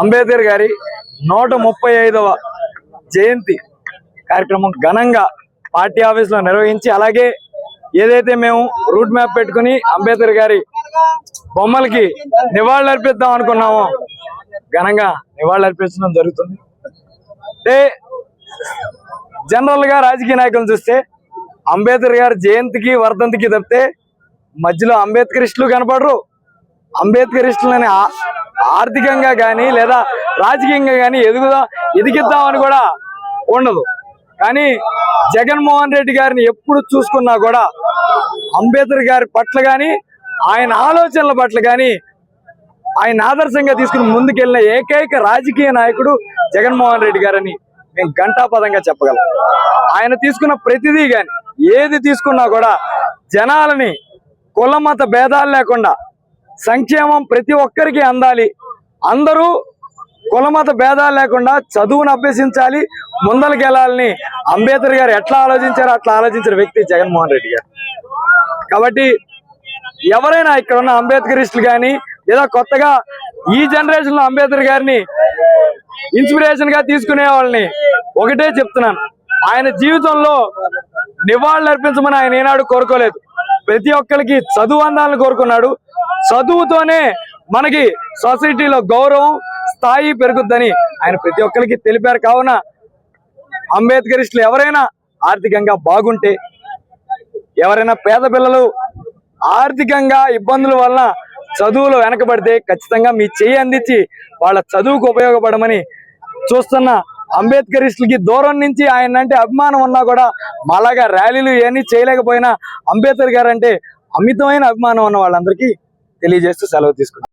అంబేద్కర్ గారి 135వ జయంతి కార్యక్రమం ఘనంగా పార్టీ ఆఫీసులో నిర్వహించి, అలాగే ఏదైతే మేము రూట్ మ్యాప్ పెట్టుకుని అంబేద్కర్ గారి బొమ్మలకి నివాళులు అర్పిద్దాం అనుకున్నామో ఘనంగా నివాళులు అర్పించడం జరుగుతుంది. అంటే జనరల్ గా రాజకీయ నాయకులను చూస్తే అంబేద్కర్ గారి జయంతికి వర్ధంతికి తప్పితే మధ్యలో అంబేద్కరిస్టులు కనపడరు. అంబేద్కరిస్టులని ఆర్థికంగా కానీ లేదా రాజకీయంగా కానీ ఎదిగిద్దామని కూడా ఉండదు. కానీ జగన్మోహన్ రెడ్డి గారిని ఎప్పుడు చూసుకున్నా కూడా అంబేద్కర్ గారి పట్ల కానీ ఆయన ఆలోచనల పట్ల కానీ ఆయన ఆదర్శంగా తీసుకుని ముందుకెళ్ళిన ఏకైక రాజకీయ నాయకుడు జగన్మోహన్ రెడ్డి గారని మేము ఘంటాపదంగా చెప్పగలం. ఆయన తీసుకున్న ప్రతిదీ కానీ ఏది తీసుకున్నా కూడా జనాలని కుల మత భేదాలు లేకుండా సంక్షేమం ప్రతి ఒక్కరికి అందాలి, అందరూ కులమత భేదాలు లేకుండా చదువును అభ్యసించాలి, ముందరికి వెళ్ళాలని అంబేద్కర్ గారు ఎట్లా ఆలోచించారో అట్లా ఆలోచించిన వ్యక్తి జగన్మోహన్ రెడ్డి గారు. కాబట్టి ఎవరైనా ఇక్కడ ఉన్న అంబేద్కరిస్టులు కానీ లేదా కొత్తగా ఈ జనరేషన్ లో అంబేద్కర్ గారిని ఇన్స్పిరేషన్ గా తీసుకునే వాళ్ళని ఒకటే చెప్తున్నాను, ఆయన జీవితంలో నివాళులు అర్పించమని ఆయన ఏనాడు కోరుకోలేదు. ప్రతి ఒక్కరికి చదువు అందాలని కోరుకున్నాడు. చదువుతోనే మనకి సొసైటీలో గౌరవం స్థాయి పెరుగుద్దని ఆయన ప్రతి ఒక్కరికి తెలిపారు. కావున అంబేద్కరిస్టులు ఎవరైనా ఆర్థికంగా బాగుంటే, ఎవరైనా పేద పిల్లలు ఆర్థికంగా ఇబ్బందుల వలన చదువులో వెనకబడితే ఖచ్చితంగా మీ చేయి అందించి వాళ్ళ చదువుకు ఉపయోగపడమని చూస్తున్న అంబేద్కరిస్టులకి దూరం నుంచి ఆయన అంటే అభిమానం ఉన్నా కూడా మాలాగా ర్యాలీలు ఇవన్నీ చేయలేకపోయినా అంబేద్కర్ గారు అంటే అమితమైన అభిమానం ఉన్న వాళ్ళందరికీ తెలియజేస్తూ సెలవు తీసుకున్నాం.